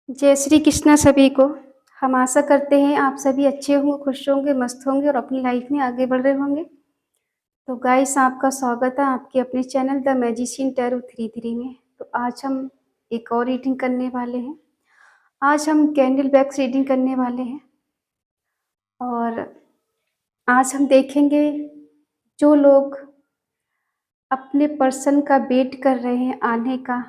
जय श्री कृष्णा सभी को। हम आशा करते हैं आप सभी अच्छे होंगे, खुश होंगे, मस्त होंगे और अपनी लाइफ में आगे बढ़ रहे होंगे। तो गाइस, आपका स्वागत है आपके अपने चैनल द मैजिशियन टैरो 33 में। तो आज हम एक और रीडिंग करने वाले हैं। आज हम कैंडल बैग्स रीडिंग करने वाले हैं और आज हम देखेंगे जो लोग अपने पर्सन का वेट कर रहे हैं आने का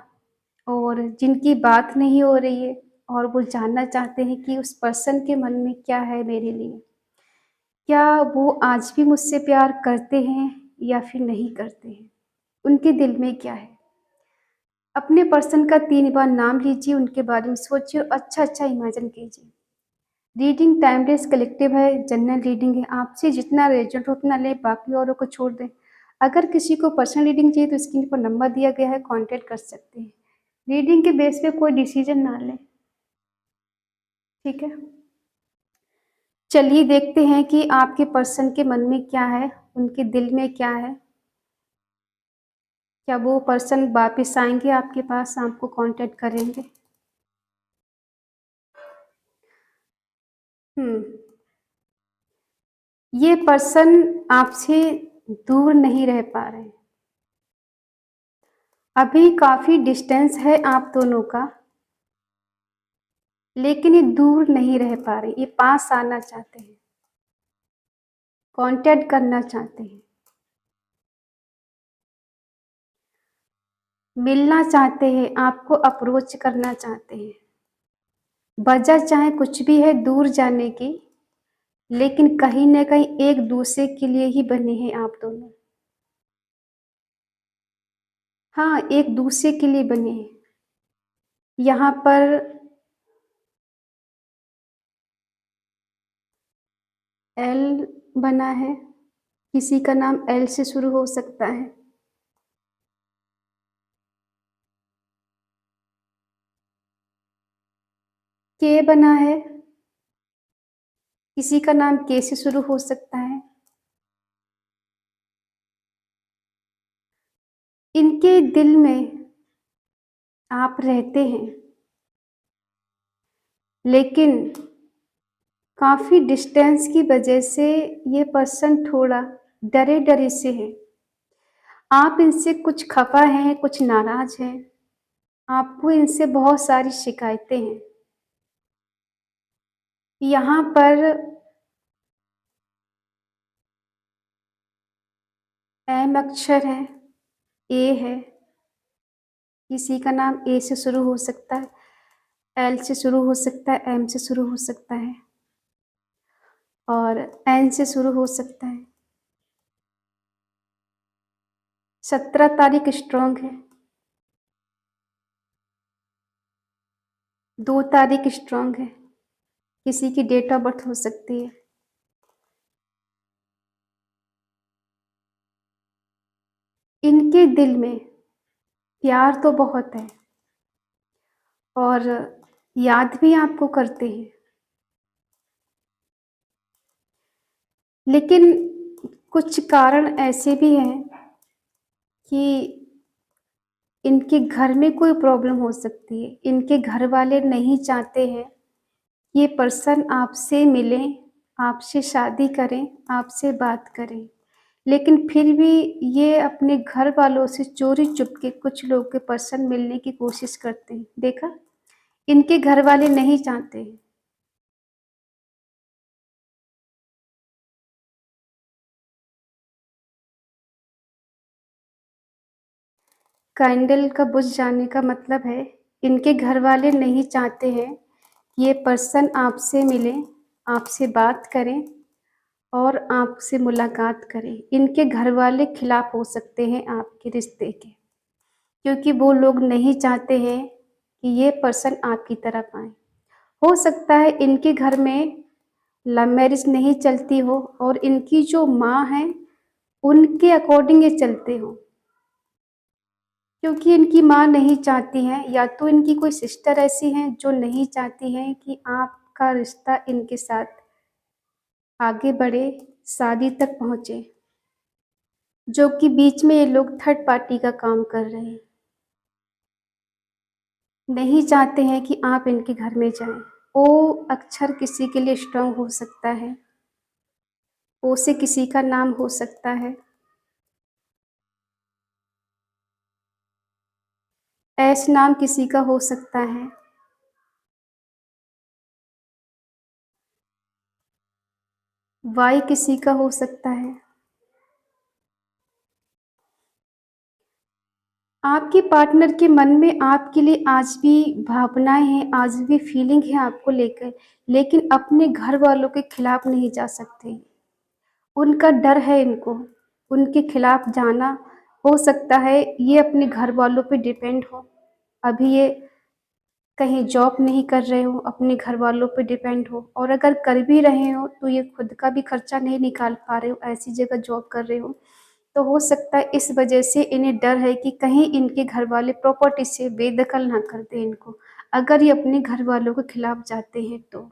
और जिनकी बात नहीं हो रही है और वो जानना चाहते हैं कि उस पर्सन के मन में क्या है मेरे लिए। क्या वो आज भी मुझसे प्यार करते हैं या फिर नहीं करते हैं? उनके दिल में क्या है? अपने पर्सन का 3 बार नाम लीजिए, उनके बारे में सोचिए और अच्छा-अच्छा इमेजिन कीजिए। रीडिंग टाइमलेस कलेक्टिव है, जनरल रीडिंग है। आपसे जितना रेज़ोनेट हो उतना लें, बाकी औरों को छोड़ दें। अगर किसी को पर्सनल रीडिंग चाहिए तो स्क्रीन पर नंबर दिया गया है, कॉन्टैक्ट कर सकते हैं। रीडिंग के बेस पे कोई डिसीजन ना लें, ठीक है? चलिए देखते हैं कि आपके पर्सन के मन में क्या है, उनके दिल में क्या है। क्या वो पर्सन वापस आएँगे आपके पास, आपको कॉन्टैक्ट करेंगे? हुँ। ये पर्सन आपसे दूर नहीं रह पा रहे हैं। अभी काफ़ी डिस्टेंस है आप दोनों का, लेकिन ये दूर नहीं रह पा रहे, ये पास आना चाहते हैं, कॉन्टैक्ट करना चाहते हैं, मिलना चाहते हैं, आपको अप्रोच करना चाहते हैं। वजह चाहे कुछ भी है दूर जाने की, लेकिन कहीं न कहीं एक-दूसरे के लिए ही बने हैं आप दोनों। हाँ, एक-दूसरे के लिए बने हैं। यहाँ पर एल बना है, किसी का नाम एल से शुरू हो सकता है। के बना है, किसी का नाम के से शुरू हो सकता है। इनके दिल में आप रहते हैं, लेकिन काफ़ी डिस्टेंस की वजह से ये पर्सन थोड़ा डरे-डरे से है। आप इनसे कुछ खफ़ा हैं, कुछ नाराज़ हैं, आपको इनसे बहुत सारी शिकायतें हैं। यहाँ पर एम अक्षर है, ए है, किसी का नाम ए से शुरू हो सकता है, एल से शुरू हो सकता है, एम से शुरू हो सकता है और एन से शुरू हो सकता है। 17 तारीख स्ट्रॉन्ग है, 2 तारीख स्ट्रॉन्ग है, किसी की डेट ऑफ बर्थ हो सकती है। इनके दिल में प्यार तो बहुत है और याद भी आपको करते हैं, लेकिन कुछ कारण ऐसे भी हैं कि इनके घर में कोई प्रॉब्लम हो सकती है। इनके घर वाले नहीं चाहते हैं ये पर्सन आपसे मिलें, आपसे शादी करें, आपसे बात करें। लेकिन फिर भी ये अपने घर वालों से चोरी-चुपके कुछ लोग के पर्सन मिलने की कोशिश करते हैं। देखा? इनके घर वाले नहीं चाहते हैं। कैंडल का बुझ जाने का मतलब है इनके घर वाले नहीं चाहते हैं ये पर्सन आपसे मिले, आपसे बात करें और आपसे मुलाकात करें। इनके घर वाले खिलाफ हो सकते हैं आपके रिश्ते के, क्योंकि वो लोग नहीं चाहते हैं कि ये पर्सन आपकी तरफ आए। हो सकता है इनके घर में लव मैरिज नहीं चलती हो और इनकी जो माँ है उनके अकॉर्डिंग ये चलते हो, क्योंकि इनकी माँ नहीं चाहती हैं या तो इनकी कोई सिस्टर ऐसी हैं जो नहीं चाहती हैं कि आपका रिश्ता इनके साथ आगे बढ़े, शादी तक पहुँचे, जो कि बीच में ये लोग थर्ड पार्टी का काम कर रहे हैं। नहीं चाहते हैं कि आप इनके घर में जाएँ। ओ अक्षर किसी के लिए स्ट्रॉन्ग हो सकता है, ओ से किसी का नाम हो सकता है, ऐश नाम किसी का हो सकता है, वाई किसी का हो सकता है। आपके पार्टनर के मन में आपके लिए आज भी भावनाएँ हैं, आज भी फीलिंग है आपको लेकर, लेकिन अपने घर वालों के खिलाफ नहीं जा सकते। उनका डर है इनको, उनके खिलाफ जाना। हो सकता है ये अपने घर वालों पे डिपेंड हो। अभी ये कहीं जॉब नहीं कर रहे हो, अपने घर वालों पे डिपेंड हो, और अगर कर भी रहे हो तो ये खुद का भी खर्चा नहीं निकाल पा रहे हो, ऐसी जगह जॉब कर रहे हो। तो हो सकता है इस वजह से इन्हें डर है कि कहीं इनके घर वाले प्रॉपर्टी से बेदखल ना कर दें इनको, अगर ये अपने घर वालों के खिलाफ जाते हैं तो।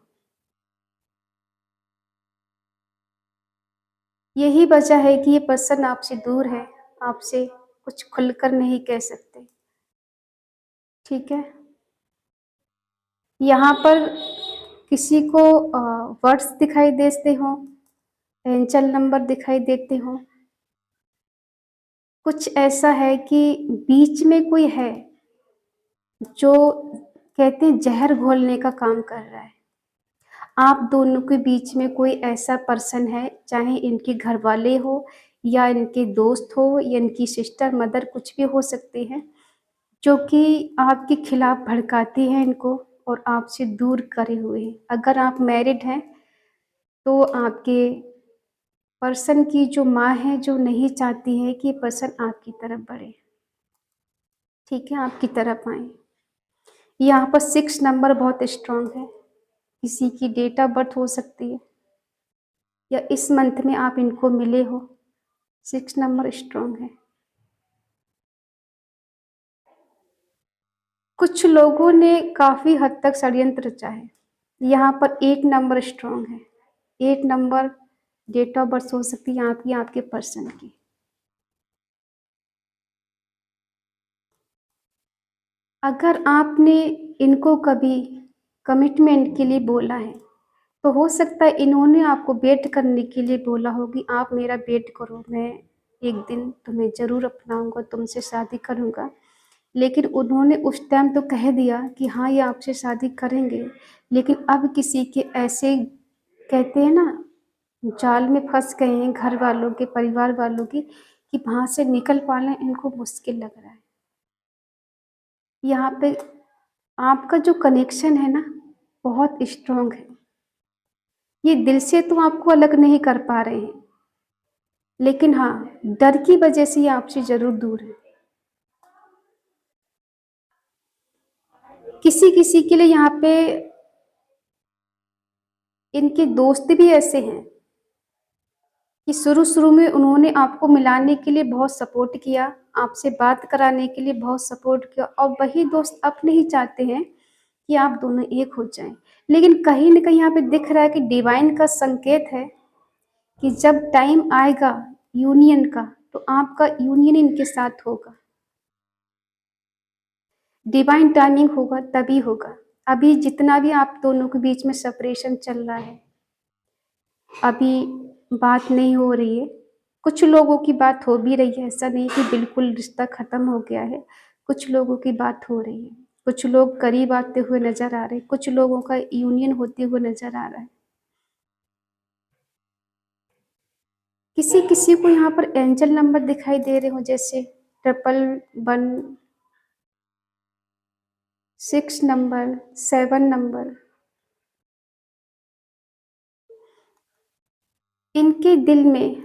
यही वजह है कि ये पर्सन आपसे दूर है, आपसे कुछ खुलकर नहीं कह सकते, ठीक है? यहाँ पर किसी को वर्ड्स दिखाई देते हों, एंजल नंबर दिखाई देते हों, कुछ ऐसा है कि बीच में कोई है जो कहते हैं ज़हर घोलने का काम कर रहा है। आप दोनों के बीच में कोई ऐसा पर्सन है, चाहे इनके घरवाले हो या इनके दोस्त हो या इनकी सिस्टर, मदर, कुछ भी हो सकते हैं, जो कि आपके खिलाफ भड़काती हैं इनको और आपसे दूर करे हुए हैं। अगर आप मैरिड हैं, तो आपके पर्सन की जो माँ है, जो नहीं चाहती है कि ये पर्सन आपकी तरफ बढ़े, ठीक है? आपकी तरफ आएँ। यहाँ पर 6 नंबर बहुत स्ट्रॉन्ग है, किसी की डेट ऑफ बर्थ हो सकती है या इस मंथ में आप इनको मिले हो, 6 नंबर स्ट्रॉन्ग है। कुछ लोगों ने काफ़ी हद तक षड्यंत्र रचा है। यहाँ पर 8 नंबर स्ट्रॉन्ग है, 8 नंबर डेट ऑफ बर्थ हो सकती है आपकी, आपके पर्सन की। अगर आपने इनको कभी कमिटमेंट के लिए बोला है, तो हो सकता है इन्होंने आपको वेट करने के लिए बोला हो कि आप मेरा वेट करो, मैं एक दिन तुम्हें ज़रूर अपनाऊँगा, तुमसे शादी करूँगा। लेकिन उन्होंने उस टाइम तो कह दिया कि हाँ, ये आपसे शादी करेंगे, लेकिन अब किसी के ऐसे कहते हैं ना, जाल में फँस गए हैं घर वालों के, परिवार वालों के, कि वहाँ से निकल पाना इनको मुश्किल लग रहा है। यहाँ पे आपका जो कनेक्शन है ना, बहुत स्ट्रॉन्ग है। ये दिल से तो आपको अलग नहीं कर पा रहे हैं, लेकिन हाँ, डर की वजह से ये आपसे ज़रूर दूर है। किसी-किसी के लिए यहाँ पे इनके दोस्त भी ऐसे हैं कि शुरू-शुरू में उन्होंने आपको मिलाने के लिए बहुत सपोर्ट किया, आपसे बात कराने के लिए बहुत सपोर्ट किया, और वही दोस्त अब नहीं चाहते हैं कि आप दोनों एक हो जाएँ। लेकिन कहीं न कहीं यहाँ पे दिख रहा है कि डिवाइन का संकेत है कि जब टाइम आएगा यूनियन का, तो आपका यूनियन इनके साथ होगा। डिवाइन टाइमिंग होगा तभी होगा। अभी जितना भी आप दोनों के बीच में सेपरेशन चल रहा है, अभी बात नहीं हो रही है। कुछ लोगों की बात हो भी रही है, ऐसा नहीं कि बिल्कुल रिश्ता ख़त्म हो गया है। कुछ लोगों की बात हो रही है। कुछ लोग करीब आते हुए नज़र आ रहे हैं, कुछ लोगों का यूनियन होते हुए नज़र आ रहा है। किसी-किसी को यहाँ पर एंजल नंबर दिखाई दे रहे हो, जैसे 111, 6 नंबर, 7 नंबर। इनके दिल में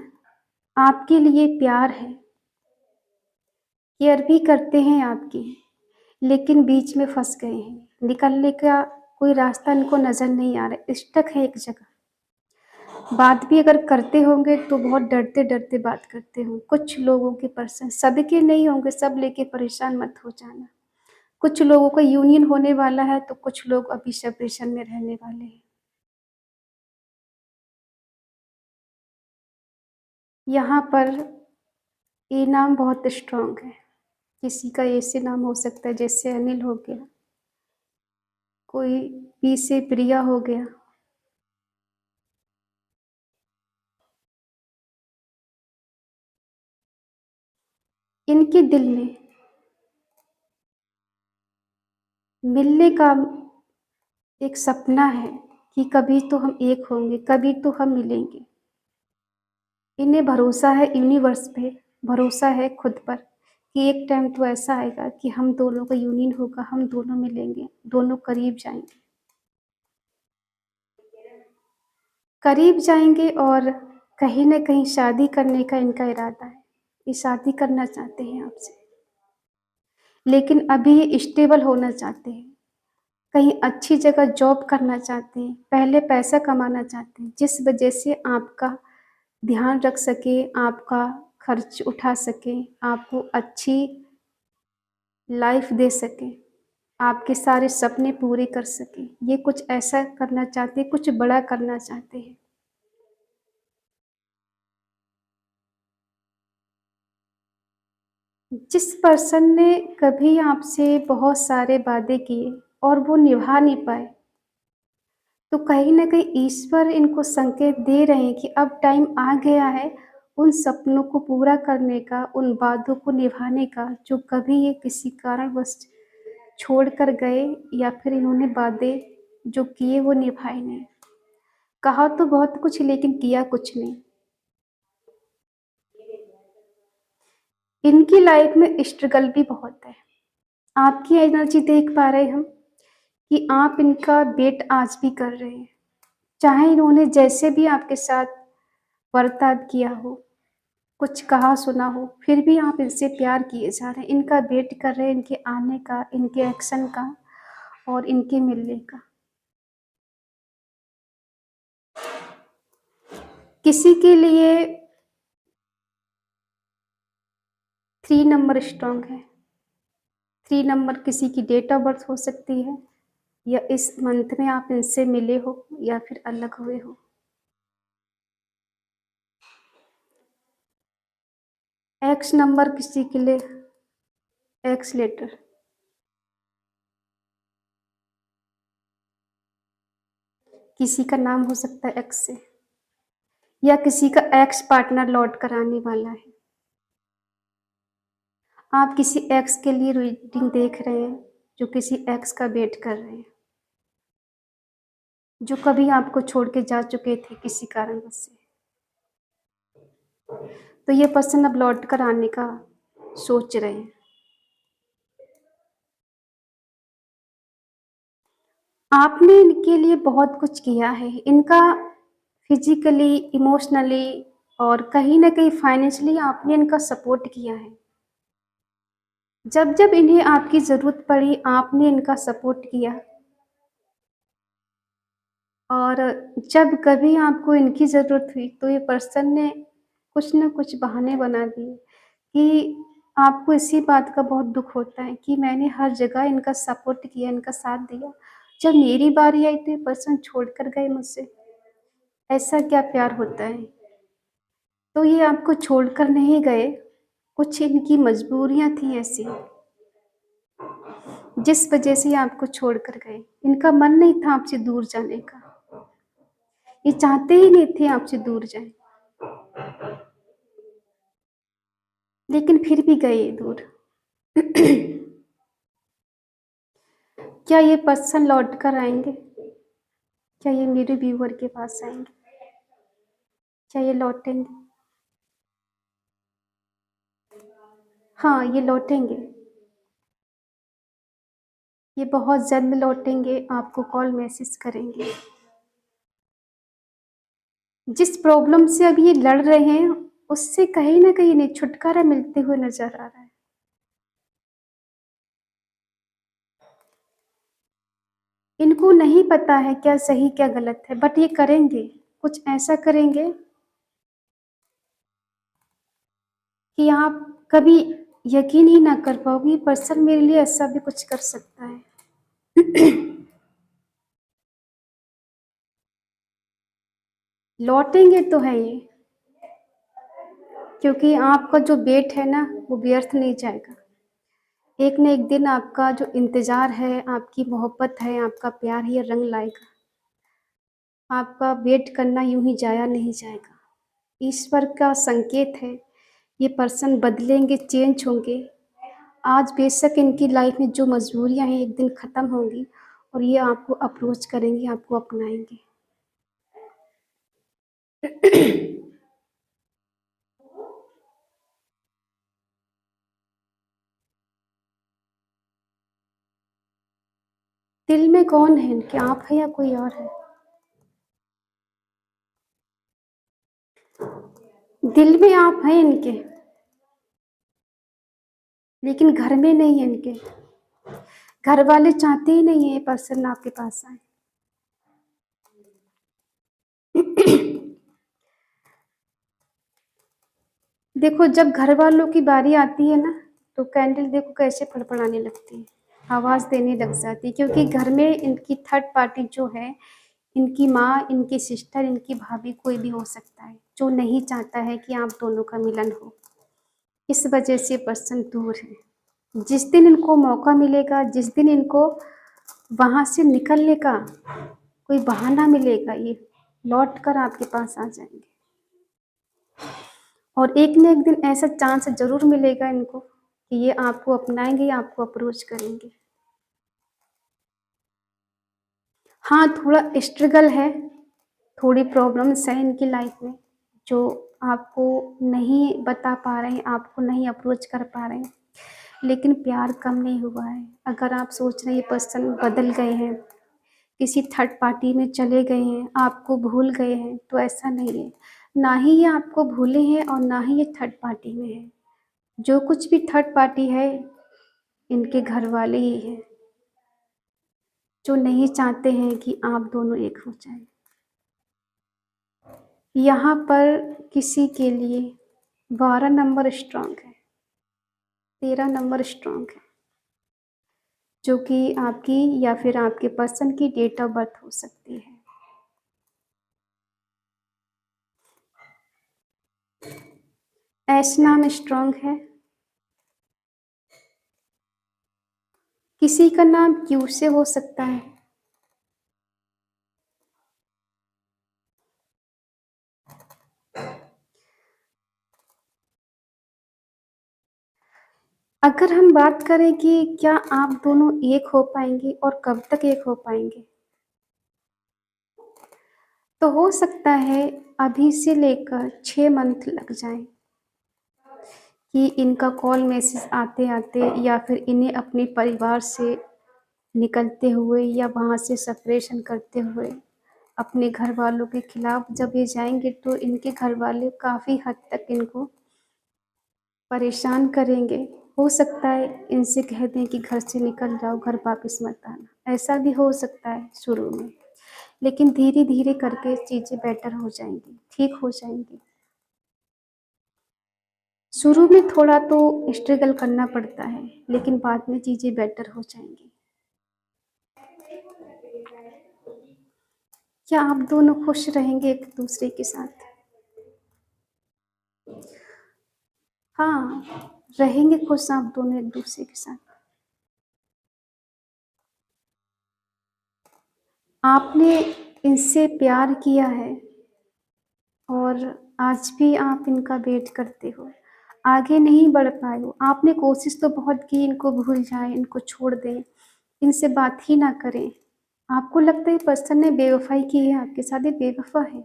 आपके लिए प्यार है, केयर भी करते हैं आपकी, लेकिन बीच में फँस गए हैं। निकलने का कोई रास्ता इनको नज़र नहीं आ रहा है, स्टक है एक जगह। बात भी अगर करते होंगे तो बहुत डरते-डरते बात करते हों। कुछ लोगों के पर्सन, सबके नहीं होंगे, सब लेके परेशान मत हो जाना। कुछ लोगों का यूनियन होने वाला है, तो कुछ लोग अभी सेपरेशन में रहने वाले हैं। यहाँ पर ए नाम बहुत स्ट्रॉन्ग है। किसी का ऐसे नाम हो सकता है जैसे अनिल हो गया, कोई पी से प्रिया हो गया। इनके दिल में मिलने का एक सपना है कि कभी तो हम एक होंगे, कभी तो हम मिलेंगे। इन्हें भरोसा है यूनिवर्स पे, भरोसा है खुद पर कि एक टाइम तो ऐसा आएगा कि हम दोनों का यूनियन होगा, हम दोनों मिलेंगे, दोनों करीब जाएँगे। करीब जाएँगे और कहीं न कहीं शादी करने का इनका इरादा है। ये शादी करना चाहते हैं आपसे, लेकिन अभी ये स्टेबल होना चाहते हैं। कहीं अच्छी जगह जॉब करना चाहते हैं, पहले पैसा कमाना चाहते हैं, जिस वजह से आपका ध्यान रख सकें, आपका खर्च उठा सकें, आपको अच्छी लाइफ़ दे सकें, आपके सारे सपने पूरे कर सकें। ये कुछ ऐसा करना चाहते हैं, कुछ बड़ा करना चाहते हैं। जिस पर्सन ने कभी आपसे बहुत सारे वादे किए और वो निभा नहीं पाए, तो कहीं न कहीं ईश्वर इनको संकेत दे रहे हैं कि अब टाइम आ गया है उन सपनों को पूरा करने का, उन वादों को निभाने का, जो कभी ये किसी कारणवश छोड़ कर गए या फिर इन्होंने वादे जो किए वो निभाए नहीं। कहा तो बहुत कुछ लेकिन किया कुछ नहीं। इनकी लाइफ में स्ट्रगल भी बहुत है। आपकी एनर्जी देख पा रहे हम कि आप इनका वेट आज भी कर रहे हैं। चाहे इन्होंने जैसे भी आपके साथ बर्ताव किया हो, कुछ कहा सुना हो, फिर भी आप इनसे प्यार किए जा रहे हैं। इनका वेट कर रहे हैं इनके आने का, इनके एक्शन का और इनके मिलने का। किसी के लिए 3 नंबर स्ट्रॉन्ग है। 3 नंबर किसी की डेट ऑफ बर्थ हो सकती है या इस मंथ में आप इनसे मिले हो या फिर अलग हुए हो। एक्स नंबर किसी के लिए एक्स लेटर, किसी का नाम हो सकता है एक्स से या किसी का एक्स पार्टनर लौट कर आने वाला है। आप किसी एक्स के लिए रीडिंग देख रहे हैं जो किसी एक्स का वेट कर रहे हैं, जो कभी आपको छोड़ के जा चुके थे किसी कारणवश से। तो ये पर्सन अब लौट कर आने का सोच रहे हैं। आपने इनके लिए बहुत कुछ किया है। इनका फिजिकली, इमोशनली और कहीं न कहीं फाइनेंशियली आपने इनका सपोर्ट किया है। जब-जब इन्हें आपकी ज़रूरत पड़ी, आपने इनका सपोर्ट किया और जब कभी आपको इनकी ज़रूरत हुई, तो ये पर्सन ने कुछ न कुछ बहाने बना दिए कि आपको इसी बात का बहुत दुःख होता है कि मैंने हर जगह इनका सपोर्ट किया, इनका साथ दिया। जब मेरी बारी आई, तो ये पर्सन छोड़कर गए मुझसे। ऐसा क्या प्यार होता है? तो ये आपको छोड़कर नहीं गए, कुछ इनकी मजबूरियाँ थी ऐसी, जिस वजह से ये आपको छोड़कर गए। इनका मन नहीं था आपसे दूर जाने का, ये चाहते ही नहीं थे आपसे दूर जाएँ, लेकिन फिर भी गए दूर। क्या ये पर्सन लौट कर आएँगे? क्या ये मेरे व्यूअर के पास आएँगे? क्या ये लौटेंगे? हाँ, ये लौटेंगे। ये बहुत जल्द लौटेंगे, आपको कॉल मैसेज करेंगे। जिस प्रॉब्लम से अभी ये लड़ रहे हैं, उससे कहीं न कहीं इन्हें छुटकारा मिलते हुए नज़र आ रहा है। इनको नहीं पता है क्या सही क्या गलत है, बट ये करेंगे, कुछ ऐसा करेंगे कि आप कभी यकीन ही ना कर पाओगे, ये पर्सन मेरे लिए ऐसा भी कुछ कर सकता है। लौटेंगे तो हैं ये, क्योंकि आपका जो वेट है ना, वो व्यर्थ नहीं जाएगा। एक न एक दिन आपका जो इंतज़ार है, आपकी मोहब्बत है, आपका प्यार ये रंग लाएगा। आपका वेट करना यूँ ही जाया नहीं जाएगा। ईश्वर का संकेत है, ये पर्सन बदलेंगे, चेंज होंगे। आज बेशक इनकी लाइफ़ में जो मजबूरियाँ हैं, एक दिन ख़त्म होंगी और ये आपको अप्रोच करेंगे, आपको अपनाएँगे। दिल में कौन है इनके, आप हैं या कोई और है? दिल में आप हैं इनके, लेकिन घर में नहीं है इनके। घर वाले चाहते ही नहीं है ये पर्सन आपके पास आए। देखो जब घर वालों की बारी आती है ना, तो कैंडल देखो कैसे फड़फड़ाने लगती है, आवाज़ देने लग जाती है, क्योंकि घर में इनकी थर्ड पार्टी जो है, इनकी माँ, इनकी सिस्टर, इनकी भाभी कोई भी हो सकता है, जो नहीं चाहता है कि आप दोनों का मिलन हो। इस वजह से पर्सन दूर है। जिस दिन इनको मौका मिलेगा, जिस दिन इनको वहाँ से निकलने का कोई बहाना मिलेगा, ये लौट कर आपके पास आ जाएँगे। और एक न एक दिन ऐसा चांस ज़रूर मिलेगा इनको कि ये आपको अपनाएँगे, आपको अप्रोच करेंगे। हाँ, थोड़ा स्ट्रगल है, थोड़ी प्रॉब्लम्स हैं इनकी लाइफ़ में, जो आपको नहीं बता पा रहे हैं, आपको नहीं अप्रोच कर पा रहे हैं। लेकिन प्यार कम नहीं हुआ है। अगर आप सोच रहे हैं ये पर्सन बदल गए हैं, किसी थर्ड पार्टी में चले गए हैं, आपको भूल गए हैं, तो ऐसा नहीं है। ना ही ये आपको भूले हैं और ना ही ये थर्ड पार्टी में है। जो कुछ भी थर्ड पार्टी है, इनके घर वाले ही हैं, जो नहीं चाहते हैं कि आप दोनों एक हो जाएँ। यहाँ पर किसी के लिए 12 नंबर स्ट्रॉन्ग है, 13 नंबर स्ट्रॉन्ग है, जो कि आपकी या फिर आपके पर्सन की डेट ऑफ बर्थ हो सकती है। एस नाम स्ट्रॉन्ग है, किसी का नाम क्यू से हो सकता है। अगर हम बात करें कि क्या आप दोनों एक हो पाएँगे और कब तक एक हो पाएँगे? तो हो सकता है अभी से लेकर 6 मंथ लग जाएँ कि इनका कॉल मैसेज आते-आते या फिर इन्हें अपने परिवार से निकलते हुए या वहाँ से सेपरेशन करते हुए अपने घरवालों के खिलाफ जब ये जाएँगे, तो इनके घरवाले काफ़ी हद तक इनको परेशान करेंगे। हो सकता है इनसे कह दें कि घर से निकल जाओ, घर वापस मत आना। ऐसा भी हो सकता है शुरू में, लेकिन धीरे-धीरे करके चीज़ें बेटर हो जाएँगी, ठीक हो जाएँगी। शुरू में थोड़ा तो स्ट्रगल करना पड़ता है, लेकिन बाद में चीज़ें बेटर हो जाएँगी। क्या आप दोनों खुश रहेंगे एक-दूसरे के साथ? हाँ, रहेंगे खुश आप दोनों एक-दूसरे के साथ। आपने इनसे प्यार किया है और आज भी आप इनका वेट करते हो। आगे नहीं बढ़ पाए हो। आपने कोशिश तो बहुत की इनको भूल जाएँ, इनको छोड़ दें, इनसे बात ही ना करें। आपको लगता है पर्सन ने बेवफ़ाई की है आपके साथ, ये बेवफ़ा है।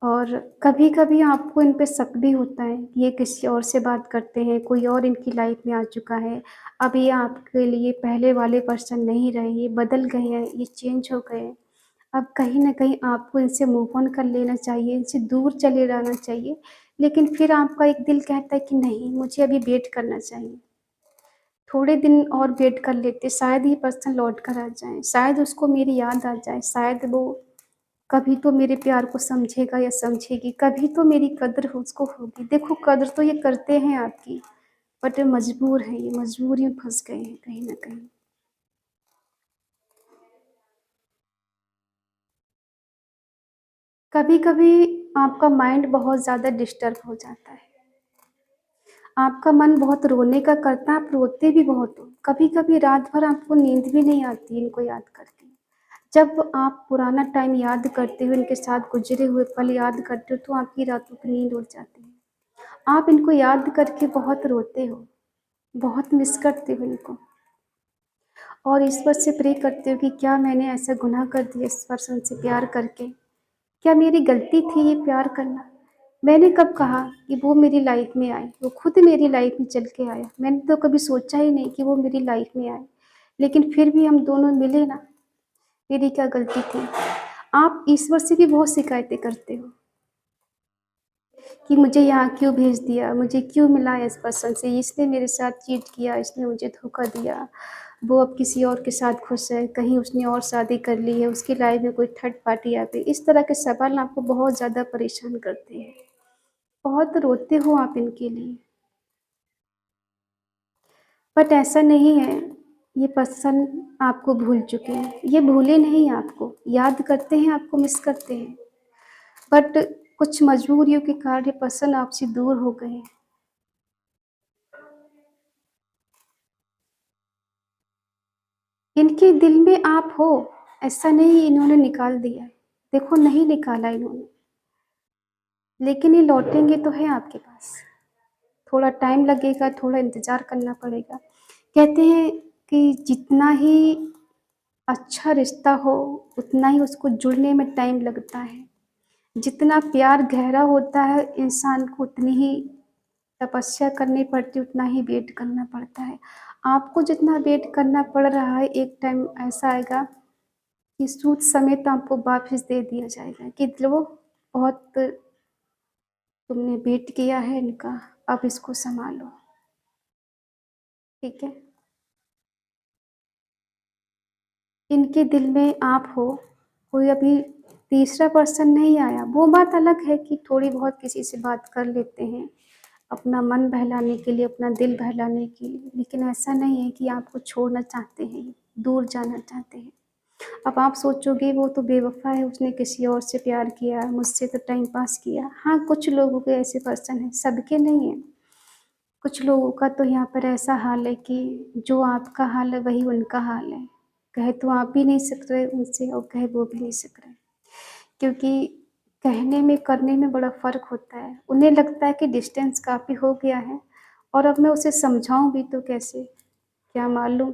और कभी-कभी आपको इन पे शक भी होता है कि ये किसी और से बात करते हैं, कोई और इनकी लाइफ़ में आ चुका है। अब ये आपके लिए पहले वाले पर्सन नहीं रहे, ये बदल गए हैं, ये चेंज हो गए हैं। अब कहीं न कहीं आपको इनसे मूव ऑन कर लेना चाहिए, इनसे दूर चले रहना चाहिए। लेकिन फिर आपका एक दिल कहता है कि नहीं, मुझे अभी वेट करना चाहिए। थोड़े दिन और वेट कर लेते, शायद ये पर्सन लौट कर आ जाए, शायद उसको मेरी याद आ जाए, शायद वो कभी तो मेरे प्यार को समझेगा या समझेगी, कभी तो मेरी कद्र उसको होगी। देखो कद्र तो ये करते हैं आपकी, बट ये मजबूर हैं, ये मजबूरी में फँस गए हैं कहीं न कहीं। कभी-कभी आपका माइंड बहुत ज़्यादा डिस्टर्ब हो जाता है। आपका मन बहुत रोने का करता है, आप रोते भी बहुत हो। कभी-कभी रात भर आपको नींद भी नहीं आती इनको याद करके। जब आप पुराना टाइम याद करते हो, इनके साथ गुज़रे हुए पल याद करते हो, तो आपकी रातों की नींद उड़ जाती है। आप इनको याद करके बहुत रोते हो, बहुत मिस करते हो इनको और ईश्वर से प्रे करते हो कि क्या मैंने ऐसा गुनाह कर दिया इस पर्सन से प्यार करके? क्या मेरी गलती थी ये प्यार करना? मैंने कब कहा कि वो मेरी लाइफ में आए? वो खुद मेरी लाइफ में चल के आया। मैंने तो कभी सोचा ही नहीं कि वो मेरी लाइफ में आए। लेकिन फिर भी हम दोनों मिले ना, मेरी क्या गलती थी? आप ईश्वर से भी बहुत शिकायतें करते हो कि मुझे यहाँ क्यों भेज दिया? मुझे क्यों मिला इस पर्सन से? इसने मेरे साथ चीट किया, इसने मुझे धोखा दिया। वो अब किसी और के साथ खुश है, कहीं उसने और शादी कर ली है, उसकी लाइफ में कोई थर्ड पार्टी आ गई। इस तरह के सवाल आपको बहुत ज़्यादा परेशान करते हैं। बहुत रोते हो आप इनके लिए। बट ऐसा नहीं है, ये पर्सन आपको भूल चुके हैं। ये भूले नहीं आपको, याद करते हैं, आपको मिस करते हैं। बट कुछ मजबूरियों के कारण ये पर्सन आपसे दूर हो गए हैं। इनके दिल में आप हो, ऐसा नहीं इन्होंने निकाल दिया है। देखो नहीं निकाला इन्होंने, लेकिन ये लौटेंगे तो है आपके पास। थोड़ा टाइम लगेगा, थोड़ा इंतज़ार करना पड़ेगा। कहते हैं कि जितना ही अच्छा रिश्ता हो, उतना ही उसको जुड़ने में टाइम लगता है। जितना प्यार गहरा होता है, इंसान को उतनी ही तपस्या करनी पड़ती है, उतना ही वेट करना पड़ता है। आपको जितना वेट करना पड़ रहा है, एक टाइम ऐसा आएगा कि सूद समेत आपको वापस दे दिया जाएगा कि लो बहुत तुमने वेट किया है इनका, अब इसको सँभालो, ठीक है? इनके दिल में आप हो, कोई अभी तीसरा पर्सन नहीं आया। वो बात अलग है कि थोड़ी बहुत किसी से बात कर लेते हैं, अपना मन बहलाने के लिए, अपना दिल बहलाने के लिए, लेकिन ऐसा नहीं है कि आपको छोड़ना चाहते हैं, दूर जाना चाहते हैं। अब आप सोचोगे वो तो बेवफ़ा है, उसने किसी और से प्यार किया, मुझसे तो टाइम पास किया। हाँ, कुछ लोगों के ऐसे पर्सन हैं, सबके नहीं हैं। कुछ लोगों का तो यहाँ पर ऐसा हाल है कि जो आपका हाल है वही उनका हाल है। कहे तो आप भी नहीं सक रहे उनसे और कहे वो भी नहीं सक रहे। क्योंकि कहने में, करने में बड़ा फ़र्क होता है। उन्हें लगता है कि डिस्टेंस काफ़ी हो गया है और अब मैं उसे समझाऊँ भी तो कैसे? क्या मालूम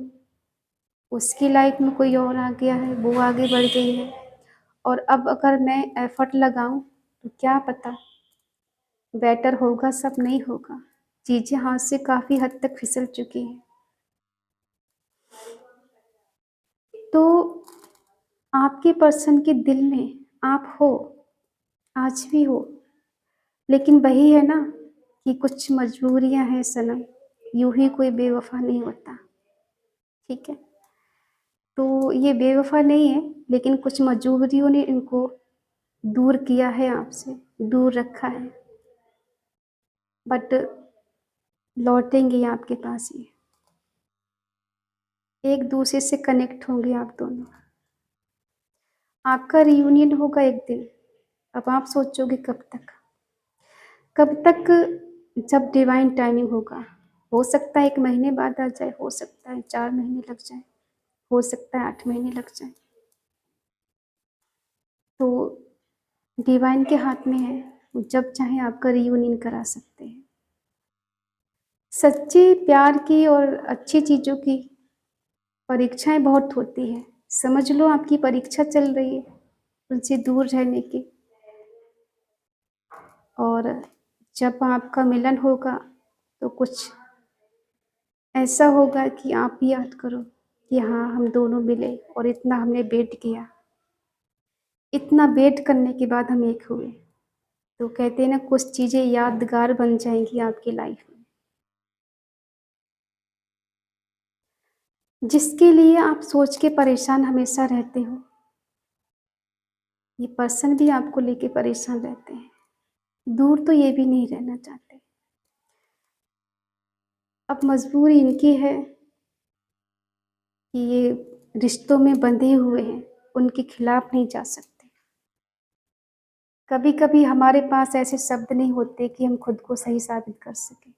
उसकी लाइफ़ में कोई और आ गया है, वो आगे बढ़ गई है और अब अगर मैं एफ़र्ट लगाऊँ तो क्या पता बेटर होगा सब नहीं होगा। चीज़ें हाथ से काफ़ी हद तक फिसल चुकी हैं। तो आपके पर्सन के दिल में आप हो, आज भी हो, लेकिन वही है ना कि कुछ मजबूरियाँ हैं सनम, यूँ ही कोई बेवफ़ा नहीं होता, ठीक है? तो ये बेवफ़ा नहीं है, लेकिन कुछ मजबूरियों ने इनको दूर किया है आपसे, दूर रखा है, बट लौटेंगे आपके पास ये। एक-दूसरे से कनेक्ट होंगे आप दोनों। आपका रियूनियन होगा एक दिन, अब आप सोचोगे कब तक? कब तक? जब डिवाइन टाइमिंग होगा। हो सकता है 1 महीने बाद आ जाए, हो सकता है 4 महीने लग जाएँ, हो सकता है 8 महीने लग जाएँ। तो डिवाइन के हाथ में है, वो जब चाहे आपका रियूनियन करा सकते हैं। सच्चे प्यार की और अच्छी चीज़ों की परीक्षाएँ बहुत होती हैं। समझ लो आपकी परीक्षा चल रही है, उनसे दूर रहने की और जब आपका मिलन होगा, तो कुछ ऐसा होगा कि आप भी याद करो कि हाँ, हम दोनों मिले और इतना हमने वेट किया। इतना वेट करने के बाद हम एक हुए। तो कहते हैं ना कुछ चीज़ें यादगार बन जाएँगी आपकी लाइफ़ में। जिसके लिए आप सोच के परेशान हमेशा रहते हो, ये पर्सन भी आपको लेके परेशान रहते हैं। दूर तो ये भी नहीं रहना चाहते। अब मजबूरी इनकी है कि ये रिश्तों में बंधे हुए हैं, उनके खिलाफ नहीं जा सकते। कभी-कभी हमारे पास ऐसे शब्द नहीं होते कि हम खुद को सही साबित कर सकें।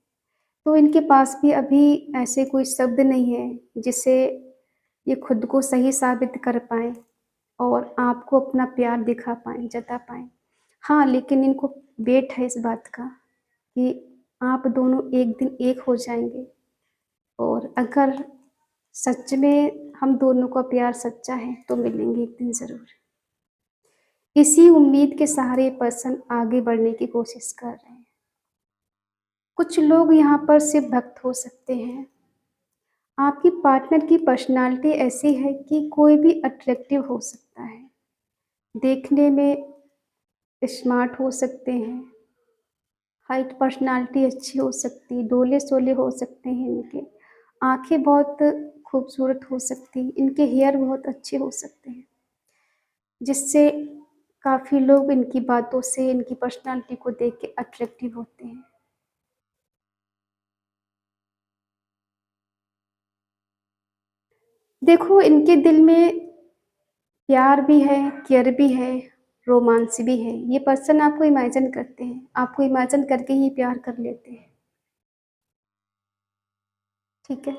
तो इनके पास भी अभी ऐसे कोई शब्द नहीं है जिससे ये खुद को सही साबित कर पाएँ और आपको अपना प्यार दिखा पाएँ, जता पाएँ। हाँ, लेकिन इनको वेट है इस बात का कि आप दोनों एक दिन एक हो जाएँगे और अगर सच में हम दोनों का प्यार सच्चा है, तो मिलेंगे एक दिन ज़रूर। इसी उम्मीद के सहारे ये पर्सन आगे बढ़ने की कोशिश कर रहे हैं। कुछ लोग यहाँ पर सिर्फ़ भक्त हो सकते हैं। आपकी पार्टनर की पर्सनैलिटी ऐसी है कि कोई भी अट्रैक्टिव हो सकता है। देखने में स्मार्ट हो सकते हैं, हाइट पर्सनैलिटी अच्छी हो सकती है, डोले-सोले हो सकते हैं इनके, आँखें बहुत खूबसूरत हो सकती हैं, इनके हेयर बहुत अच्छे हो सकते हैं, जिससे काफ़ी लोग इनकी बातों से, इनकी पर्सनैलिटी को देख के अट्रैक्टिव होते हैं। देखो, इनके दिल में प्यार भी है, केयर भी है, रोमांस भी है। ये पर्सन आपको इमेजिन करते हैं, आपको इमेजिन करके ही प्यार कर लेते हैं, ठीक है?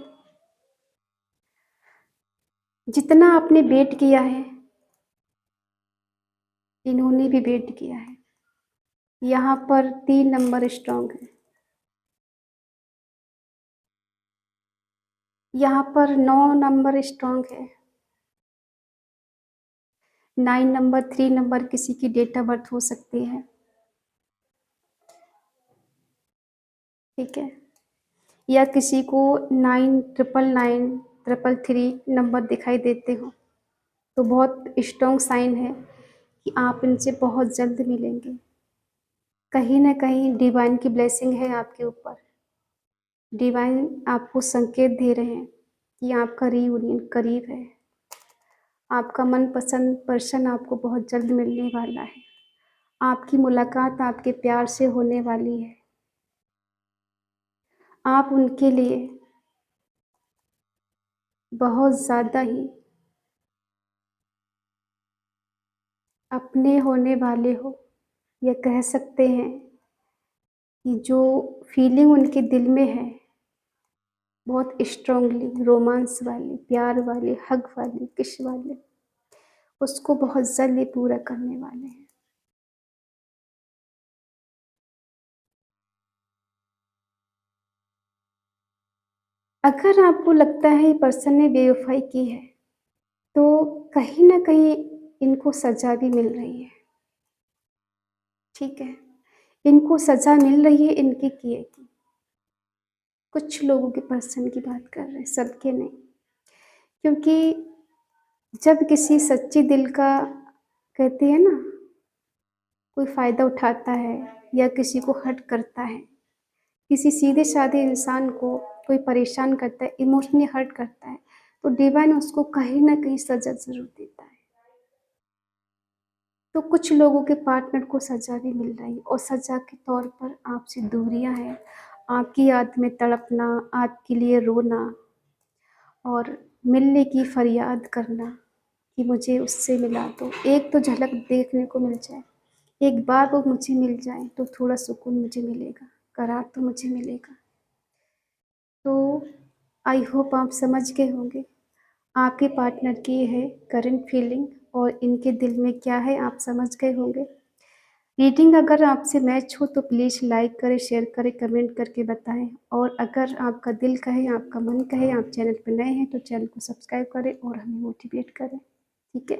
जितना आपने वेट किया है, इन्होंने भी वेट किया है। यहाँ पर 3 नंबर स्ट्रॉन्ग है। यहाँ पर 9 नंबर स्ट्रॉन्ग है। 9 नंबर, 3 नंबर किसी की डेट ऑफ बर्थ हो सकती है, ठीक है? या किसी को 9 ट्रिपल 9, ट्रिपल 3 नंबर दिखाई देते हो, तो बहुत स्ट्रॉन्ग साइन है कि आप इनसे बहुत जल्द मिलेंगे। कहीं न कहीं डिवाइन की ब्लेसिंग है आपके ऊपर। डिवाइन आपको संकेत दे रहे हैं कि आपका रीयूनियन करीब है। आपका मनपसंद पर्सन आपको बहुत जल्द मिलने वाला है। आपकी मुलाकात आपके प्यार से होने वाली है। आप उनके लिए बहुत ज़्यादा ही अपने होने वाले हो, या कह सकते हैं कि जो फीलिंग उनके दिल में है, बहुत स्ट्रॉन्गली रोमांस वाली, प्यार वाली, हग वाली, किस वाली, उसको बहुत जल्दी पूरा करने वाले हैं। अगर आपको लगता है ये पर्सन ने बेवफ़ाई की है, तो कहीं न कहीं इनको सज़ा भी मिल रही है, ठीक है? इनको सज़ा मिल रही है इनके किए की। कुछ लोगों के पर्सन की बात कर रहे हैं, सबके नहीं। क्योंकि जब किसी सच्चे दिल का कहते हैं ना, कोई फ़ायदा उठाता है या किसी को हर्ट करता है, किसी सीधे-साधे इंसान को कोई परेशान करता है, इमोशनली हर्ट करता है, तो डिवाइन उसको कहीं न कहीं सज़ा ज़रूर देता है। तो कुछ लोगों के पार्टनर को सज़ा भी मिल रही है और सज़ा के तौर पर आपसे दूरियाँ हैं, आपकी याद में तड़पना, आपके लिए रोना और मिलने की फरियाद करना कि मुझे उससे मिला दो। एक तो झलक देखने को मिल जाए, एक बार वो मुझे मिल जाए तो थोड़ा सुकून मुझे मिलेगा, करार तो मुझे मिलेगा। तो आई होप आप समझ गए होंगे, आपके पार्टनर की ये है करंट फीलिंग और इनके दिल में क्या है आप समझ गए होंगे। रीडिंग अगर आपसे मैच हो तो प्लीज़ लाइक करें, शेयर करें, कमेंट करके बताएँ और अगर आपका दिल कहे, आपका मन कहे, आप चैनल पे नए हैं तो चैनल को सब्सक्राइब करें और हमें मोटिवेट करें, ठीक है?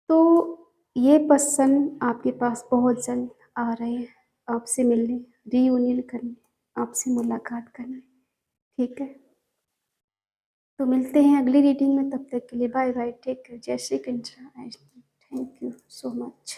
तो ये पर्सन आपके पास बहुत जल्द आ रहे हैं, आपसे मिलने, रीयूनियन करने, आपसे मुलाकात करने, ठीक है? तो मिलते हैं अगली रीडिंग में, तब तक के लिए बाय बाय, टेक केयर, जय Shri Krishna, thank you so much.